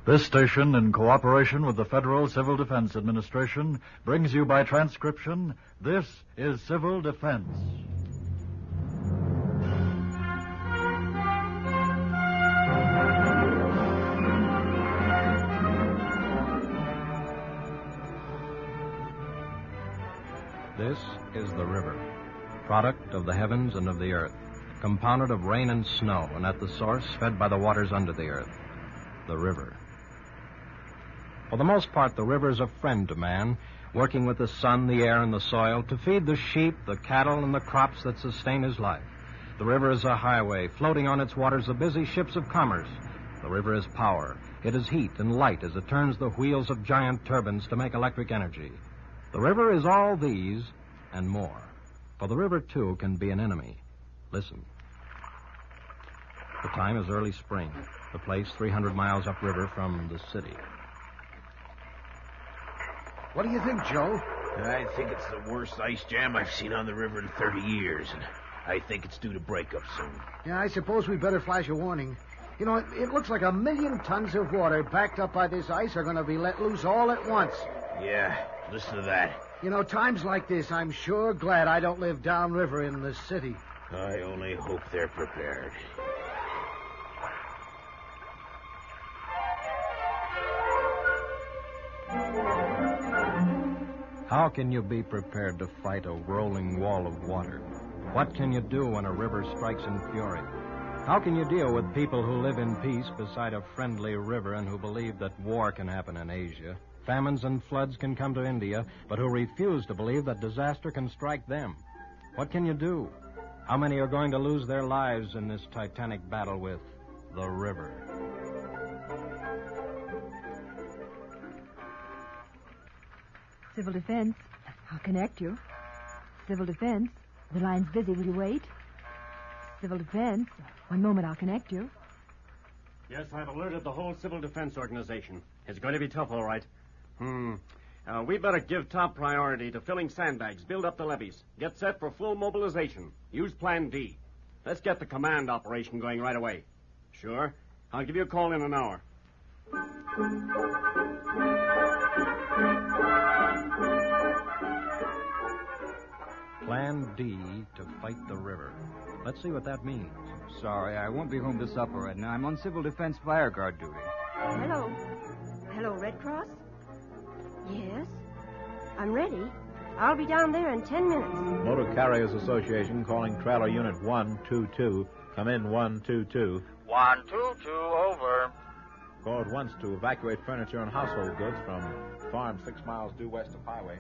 This station, in cooperation with the Federal Civil Defense Administration, brings you by transcription, This is Civil Defense. This is the river, product of the heavens and of the earth, compounded of rain and snow, and at the source fed by the waters under the earth, the river. For the most part, the river is a friend to man, working with the sun, the air, and the soil to feed the sheep, the cattle, and the crops that sustain his life. The river is a highway, floating on its waters the busy ships of commerce. The river is power. It is heat and light as it turns the wheels of giant turbines to make electric energy. The river is all these and more. For the river, too, can be an enemy. Listen. The time is early spring. The place 300 miles upriver from the city. What do you think, Joe? I think it's the worst ice jam I've seen on the river in 30 years, and I think it's due to break up soon. Yeah, I suppose we better flash a warning. You know, it looks like 1 million tons of water backed up by this ice are going to be let loose all at once. Yeah, listen to that. You know, times like this, I'm sure glad I don't live downriver in the city. I only hope they're prepared. How can you be prepared to fight a rolling wall of water? What can you do when a river strikes in fury? How can you deal with people who live in peace beside a friendly river and who believe that war can happen in Asia, famines and floods can come to India, but who refuse to believe that disaster can strike them? What can you do? How many are going to lose their lives in this titanic battle with the river? Civil Defense, I'll connect you. Civil Defense, the line's busy. Will you wait? Civil Defense, one moment, I'll connect you. Yes, I've alerted the whole Civil Defense Organization. It's going to be tough, all right. We better give top priority to filling sandbags, build up the levees, get set for full mobilization. Use Plan D. Let's get the command operation going right away. Sure. I'll give you a call in an hour. Plan D to fight the river. Let's see what that means. Sorry, I won't be home to supper right now. I'm on Civil Defense Fire Guard duty. Hello. Hello, Red Cross? Yes. I'm ready. I'll be down there in 10 minutes. Motor Carriers Association calling Trailer Unit 122. Come in, 122. 122, over. Called once to evacuate furniture and household goods from farm 6 miles due west of highway.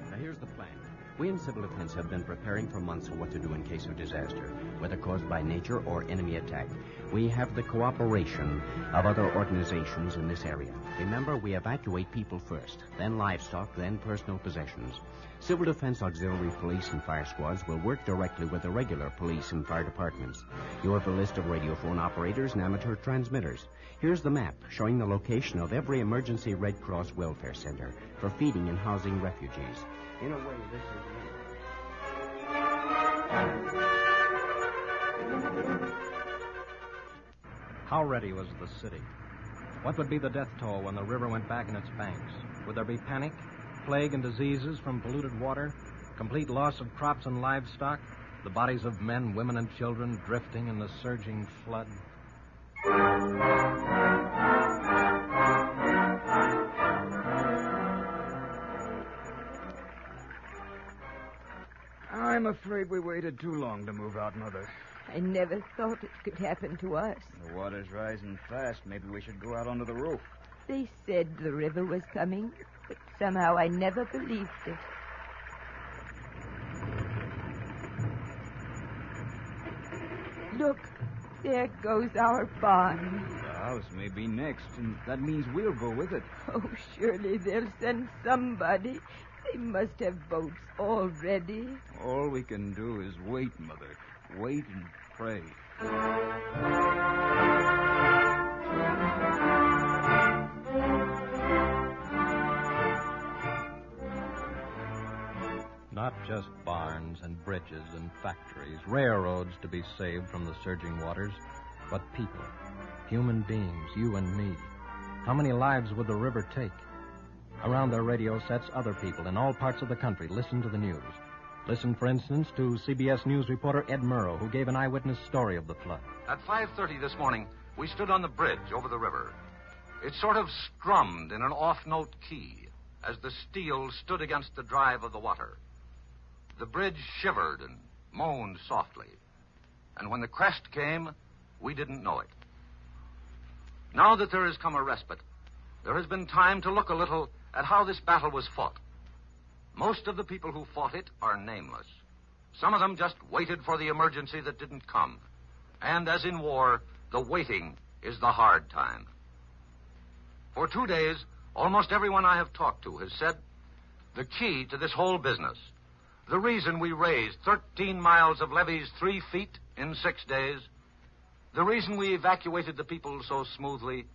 Now, here's the plan. We in Civil Defense have been preparing for months for what to do in case of disaster, whether caused by nature or enemy attack. We have the cooperation of other organizations in this area. Remember, we evacuate people first, then livestock, then personal possessions. Civil Defense Auxiliary Police and Fire Squads will work directly with the regular police and fire departments. You have a list of radiophone operators and amateur transmitters. Here's the map showing the location of every emergency Red Cross welfare center for feeding and housing refugees. In a way, this is... How ready was the city? What would be the death toll when the river went back in its banks? Would there be panic, plague and diseases from polluted water, complete loss of crops and livestock, the bodies of men, women, and children drifting in the surging flood? I'm afraid we waited too long to move out, Mother. I never thought it could happen to us. The water's rising fast. Maybe we should go out onto the roof. They said the river was coming, but somehow I never believed it. Look, there goes our barn. The house may be next, and that means we'll go with it. Oh, surely they'll send somebody. They must have boats already. All we can do is wait, Mother. Wait and pray. Not just barns and bridges and factories, railroads to be saved from the surging waters, but people, human beings, you and me, How many lives would the river take? Around their radio sets, other people in all parts of the country listen to the news. Listen, for instance, to CBS News reporter Ed Murrow, who gave an eyewitness story of the flood. At 5:30 this morning, we stood on the bridge over the river. It sort of strummed in an off-note key as the steel stood against the drive of the water. The bridge shivered and moaned softly. And when the crest came, we didn't know it. Now that there has come a respite, there has been time to look a little at how this battle was fought. Most of the people who fought it are nameless. Some of them just waited for the emergency that didn't come. And as in war, the waiting is the hard time. For 2 days, almost everyone I have talked to has said the key to this whole business, the reason we raised 13 miles of levees 3 feet in 6 days, the reason we evacuated the people so smoothly,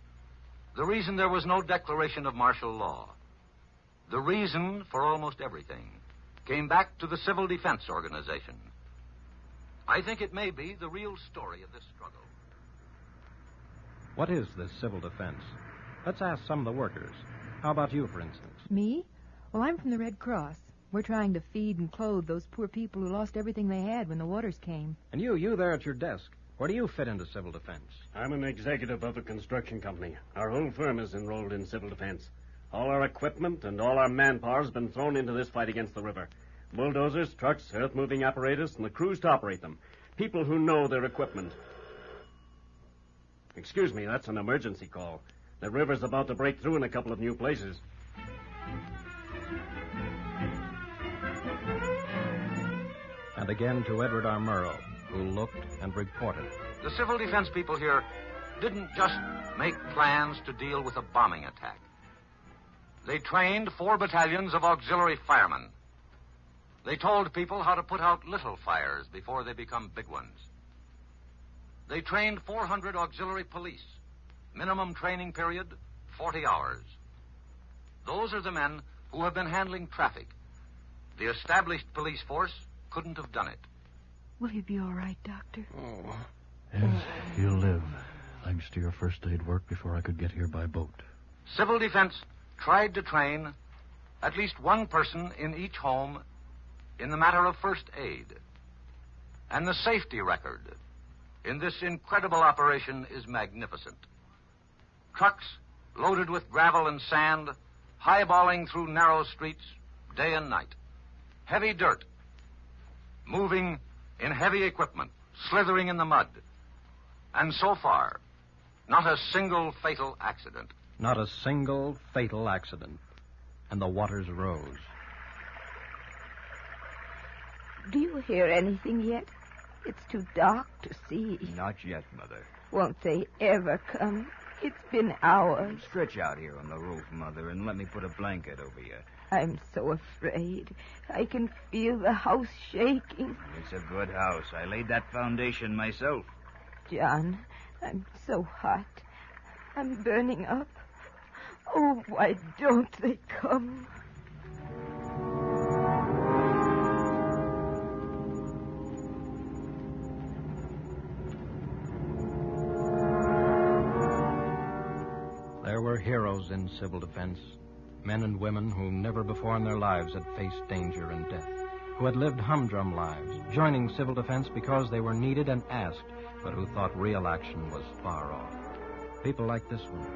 the reason there was no declaration of martial law, the reason for almost everything came back to the Civil Defense Organization. I think it may be the real story of this struggle. What is this civil defense? Let's ask some of the workers. How about you, for instance? Me? Well, I'm from the Red Cross. We're trying to feed and clothe those poor people who lost everything they had when the waters came. And you there at your desk, where do you fit into civil defense? I'm an executive of a construction company. Our whole firm is enrolled in civil defense. All our equipment and all our manpower has been thrown into this fight against the river. Bulldozers, trucks, earth-moving apparatus, and the crews to operate them. People who know their equipment. Excuse me, that's an emergency call. The river's about to break through in a couple of new places. And again to Edward R. Murrow, who looked and reported. The civil defense people here didn't just make plans to deal with a bombing attack. They trained 4 battalions of auxiliary firemen. They told people how to put out little fires before they become big ones. They trained 400 auxiliary police. Minimum training period, 40 hours. Those are the men who have been handling traffic. The established police force couldn't have done it. Will he be all right, Doctor? Oh. Yes, he'll live, thanks to your first aid work before I could get here by boat. Civil defense tried to train at least one person in each home in the matter of first aid. And the safety record in this incredible operation is magnificent. Trucks loaded with gravel and sand, highballing through narrow streets day and night. Heavy dirt, moving in heavy equipment, slithering in the mud. And so far, not a single fatal accident. Not a single fatal accident. And the waters rose. Do you hear anything yet? It's too dark to see. Not yet, Mother. Won't they ever come? It's been hours. Stretch out here on the roof, Mother, and let me put a blanket over you. I'm so afraid. I can feel the house shaking. It's a good house. I laid that foundation myself. John, I'm so hot. I'm burning up. Oh, why don't they come? There were heroes in civil defense, men and women who never before in their lives had faced danger and death, who had lived humdrum lives, joining civil defense because they were needed and asked, but who thought real action was far off. People like this one.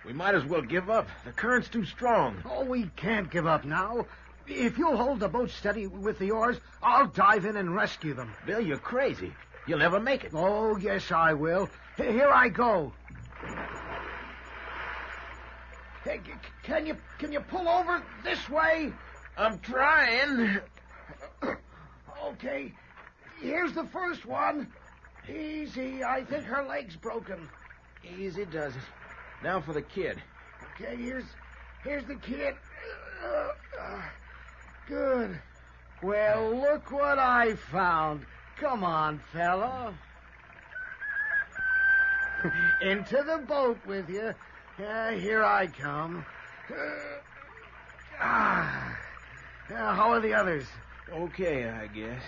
We might as well give up. The current's too strong. Oh, we can't give up now. If you'll hold the boat steady with the oars, I'll dive in and rescue them. Bill, you're crazy. You'll never make it. Oh, yes, I will. Here I go. Hey, can you pull over this way? I'm trying. Okay. Here's the first one. Easy. I think her leg's broken. Easy does it. Now for the kid. Okay, here's the kid. Good. Well, look what I found. Come on, fella. Into the boat with you. Here I come. How are the others? Okay, I guess.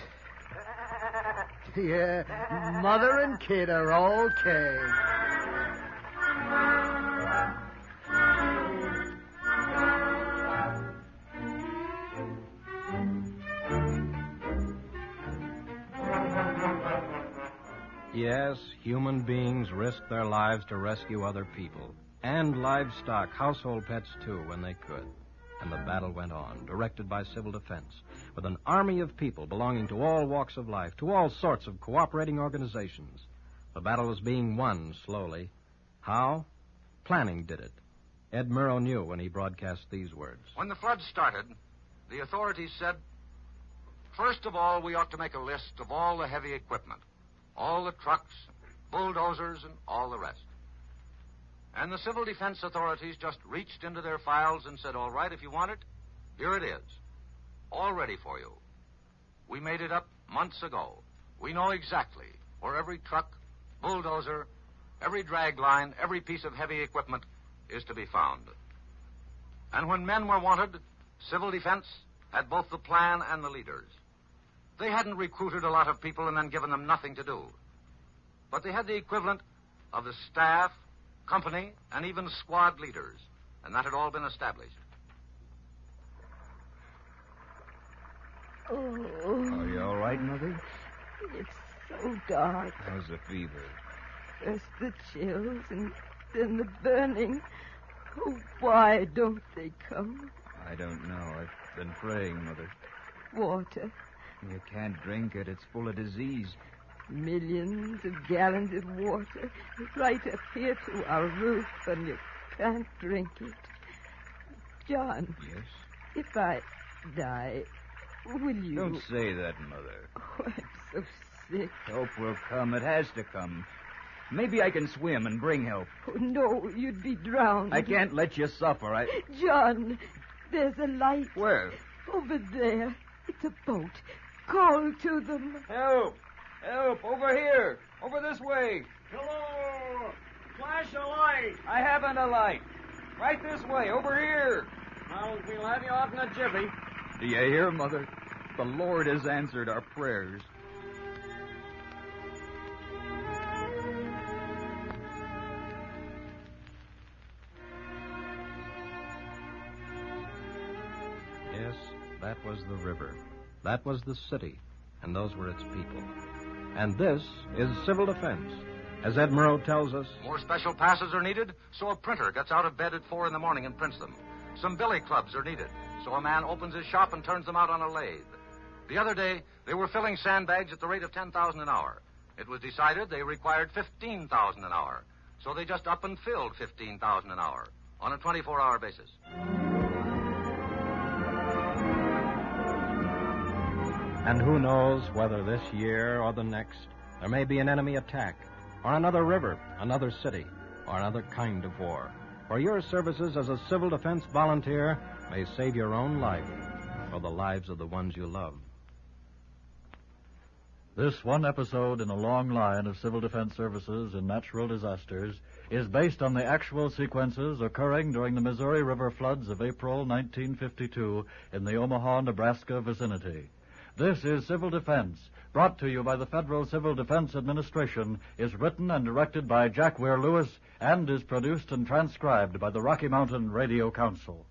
Yeah, mother and kid are okay. Yes, human beings risked their lives to rescue other people. And livestock, household pets too, when they could. And the battle went on, directed by Civil Defense, with an army of people belonging to all walks of life, to all sorts of cooperating organizations. The battle was being won slowly. How? Planning did it. Ed Murrow knew when he broadcast these words. When the flood started, the authorities said, first of all, we ought to make a list of all the heavy equipment, all the trucks, bulldozers, and all the rest. And the civil defense authorities just reached into their files and said, all right, if you want it, here it is, all ready for you. We made it up months ago. We know exactly where every truck, bulldozer, every drag line, every piece of heavy equipment is to be found. And when men were wanted, civil defense had both the plan and the leaders. They hadn't recruited a lot of people and then given them nothing to do. But they had the equivalent of the staff, company, and even squad leaders, and that had all been established. Oh. Are you all right, Mother? It's so dark. How's the fever? First the chills and then the burning. Oh, why don't they come? I don't know. I've been praying, Mother. Water. You can't drink it. It's full of disease. Millions of gallons of water right up here to our roof, and you can't drink it. John. Yes? If I die, will you... Don't say that, Mother. Oh, I'm so sick. Help will come. It has to come. Maybe I can swim and bring help. Oh, no, you'd be drowned. I can't let you suffer. John, there's a light. Where? Over there. It's a boat. Call to them. Help! Help! Over here! Over this way! Hello! Flash a light! I haven't a light. Right this way, over here. Well, we'll have you out in a jiffy. Do you hear, Mother? The Lord has answered our prayers. Yes, that was the river. That was the city. And those were its people. And this is civil defense. As Ed Murrow tells us... More special passes are needed, so a printer gets out of bed at 4 in the morning and prints them. Some billy clubs are needed, so a man opens his shop and turns them out on a lathe. The other day, they were filling sandbags at the rate of 10,000 an hour. It was decided they required 15,000 an hour, so they just up and filled 15,000 an hour on a 24-hour basis. And who knows whether this year or the next there may be an enemy attack, or another river, another city, or another kind of war. For your services as a civil defense volunteer may save your own life or the lives of the ones you love. This one episode in a long line of civil defense services in natural disasters is based on the actual sequences occurring during the Missouri River floods of April 1952 in the Omaha, Nebraska vicinity. This is Civil Defense, brought to you by the Federal Civil Defense Administration, is written and directed by Jack Weir Lewis, and is produced and transcribed by the Rocky Mountain Radio Council.